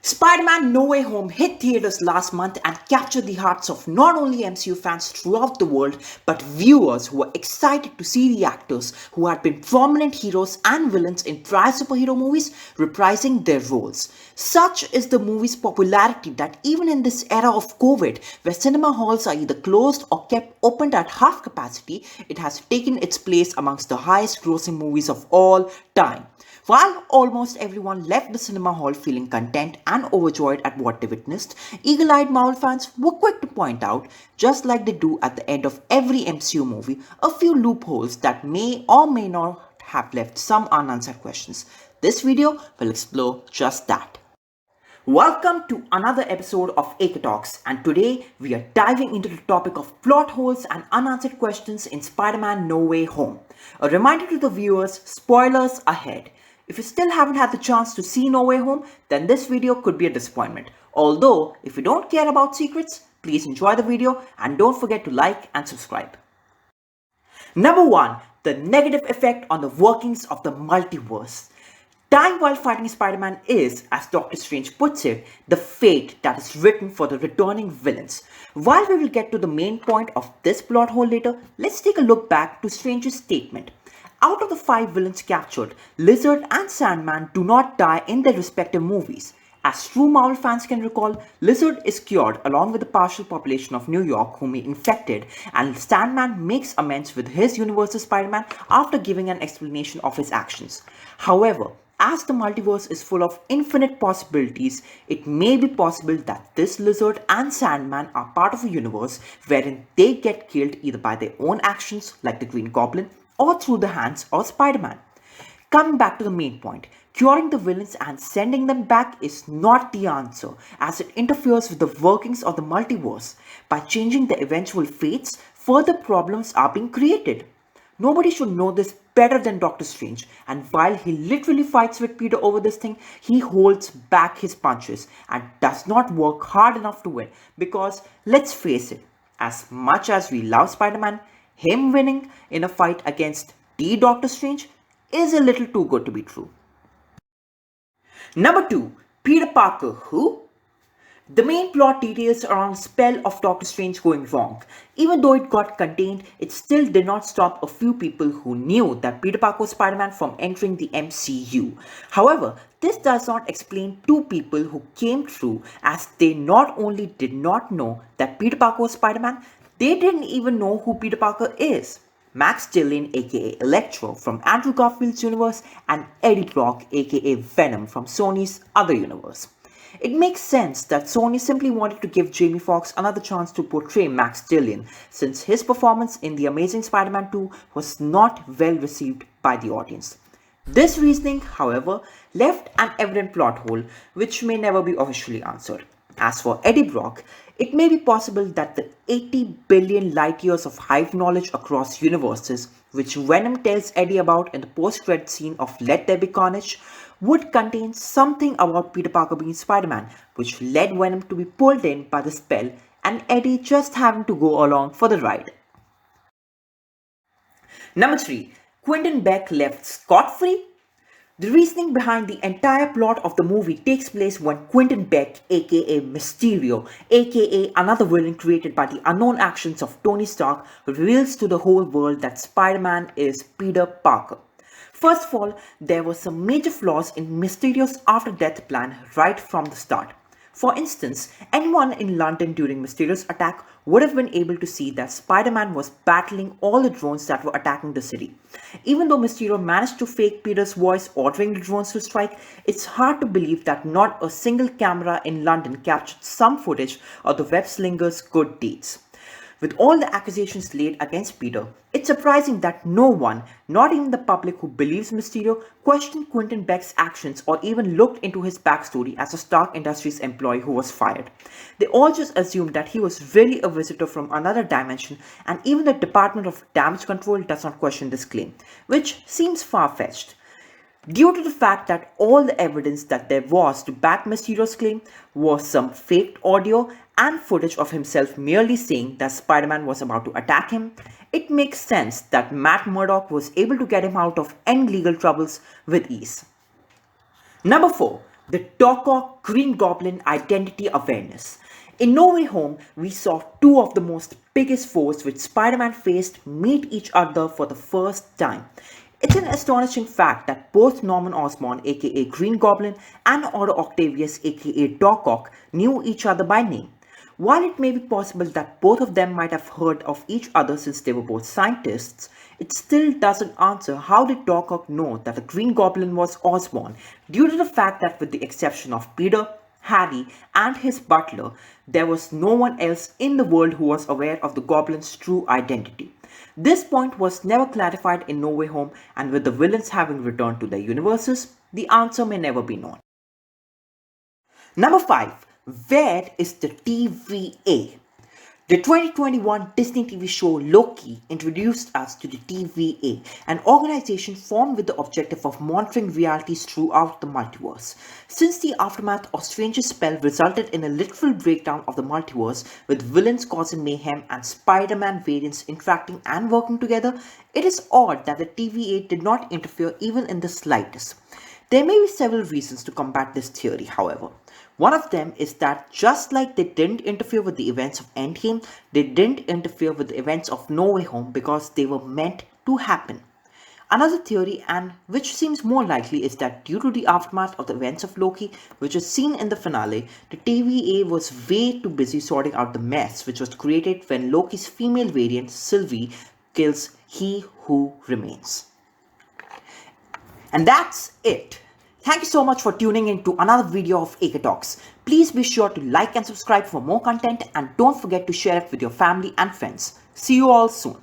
Spider-Man No Way Home hit theaters last month and captured the hearts of not only MCU fans throughout the world, but viewers who were excited to see the actors who had been prominent heroes and villains in prior superhero movies reprising their roles. Such is the movie's popularity that even in this era of COVID, where cinema halls are either closed or kept opened at half capacity, it has taken its place amongst the highest grossing movies of all time. While almost everyone left the cinema hall feeling content and overjoyed at what they witnessed, eagle eyed Marvel fans were quick to point out, just like they do at the end of every MCU movie, a few loopholes that may or may not have left some unanswered questions. This video will explore just that. Welcome to another episode of AK Talks, and today we are diving into the topic of plot holes and unanswered questions in Spider-Man No Way Home. A reminder to the viewers, spoilers ahead. If you still haven't had the chance to see No Way Home, then this video could be a disappointment. Although, if you don't care about secrets, please enjoy the video and don't forget to like and subscribe. Number 1. The negative effect on the workings of the multiverse. Time while fighting Spider-Man is, as Doctor Strange puts it, the fate that is written for the returning villains. While we will get to the main point of this plot hole later, let's take a look back to Strange's statement. Out of the 5 villains captured, Lizard and Sandman do not die in their respective movies. As true Marvel fans can recall, Lizard is cured along with the partial population of New York whom he infected, and Sandman makes amends with his universe's Spider-Man after giving an explanation of his actions. However, as the multiverse is full of infinite possibilities, it may be possible that this Lizard and Sandman are part of a universe wherein they get killed either by their own actions like the Green Goblin or through the hands of Spider-Man. Coming back to the main point, curing the villains and sending them back is not the answer, as it interferes with the workings of the multiverse. By changing the eventual fates, further problems are being created. Nobody should know this better than Doctor Strange, and while he literally fights with Peter over this thing, he holds back his punches and does not work hard enough to win, because let's face it, as much as we love Spider-Man, him winning in a fight against the Doctor Strange is a little too good to be true. Number 2. Peter Parker who? The main plot details around the spell of Doctor Strange going wrong. Even though it got contained, it still did not stop a few people who knew that Peter Parker was Spider-Man from entering the MCU. However, this does not explain 2 people who came through, as they not only did not know that Peter Parker was Spider-Man, they didn't even know who Peter Parker is. Max Dillon aka Electro from Andrew Garfield's universe and Eddie Brock aka Venom from Sony's other universe. It makes sense that Sony simply wanted to give Jamie Foxx another chance to portray Max Dillon, since his performance in The Amazing Spider-Man 2 was not well received by the audience. This reasoning, however, left an evident plot hole which may never be officially answered. As for Eddie Brock, it may be possible that the 80 billion light years of hive knowledge across universes, which Venom tells Eddie about in the post-credit scene of Let There Be Carnage, would contain something about Peter Parker being Spider-Man, which led Venom to be pulled in by the spell and Eddie just having to go along for the ride. Number 3. Quentin Beck left scot-free? The reasoning behind the entire plot of the movie takes place when Quentin Beck aka Mysterio aka another villain created by the unknown actions of Tony Stark reveals to the whole world that Spider-Man is Peter Parker. First of all, there were some major flaws in Mysterio's after-death plan right from the start. For instance, anyone in London during Mysterio's attack would have been able to see that Spider-Man was battling all the drones that were attacking the city. Even though Mysterio managed to fake Peter's voice ordering the drones to strike, it's hard to believe that not a single camera in London captured some footage of the web-slinger's good deeds. With all the accusations laid against Peter, it's surprising that no one, not even the public who believes Mysterio, questioned Quentin Beck's actions or even looked into his backstory as a Stark Industries employee who was fired. They all just assumed that he was really a visitor from another dimension, and even the Department of Damage Control does not question this claim, which seems far-fetched. Due to the fact that all the evidence that there was to back Mysterio's claim was some faked audio and footage of himself merely saying that Spider-Man was about to attack him, it makes sense that Matt Murdock was able to get him out of any legal troubles with ease. Number 4. The Doc Green Goblin Identity Awareness. In No Way Home, we saw two of the most biggest foes which Spider-Man faced meet each other for the first time. It's an astonishing fact that both Norman Osborn aka Green Goblin and Otto Octavius aka Doc Ock knew each other by name. While it may be possible that both of them might have heard of each other since they were both scientists, it still doesn't answer how did Doc Ock know that the Green Goblin was Osborn, due to the fact that with the exception of Peter, Harry, and his butler, there was no one else in the world who was aware of the Goblin's true identity. This point was never clarified in No Way Home, and with the villains having returned to their universes, the answer may never be known. Number 5. Where is the TVA? The 2021 Disney TV show Loki introduced us to the TVA, an organization formed with the objective of monitoring realities throughout the multiverse. Since the aftermath of Strange's spell resulted in a literal breakdown of the multiverse, with villains causing mayhem and Spider-Man variants interacting and working together, it is odd that the TVA did not interfere even in the slightest. There may be several reasons to combat this theory, however. One of them is that just like they didn't interfere with the events of Endgame, they didn't interfere with the events of No Way Home because they were meant to happen. Another theory, and which seems more likely, is that due to the aftermath of the events of Loki, which is seen in the finale, the TVA was way too busy sorting out the mess which was created when Loki's female variant, Sylvie, kills He Who Remains. And that's it. Thank you so much for tuning in to another video of AK Talks. Please be sure to like and subscribe for more content, and don't forget to share it with your family and friends. See you all soon.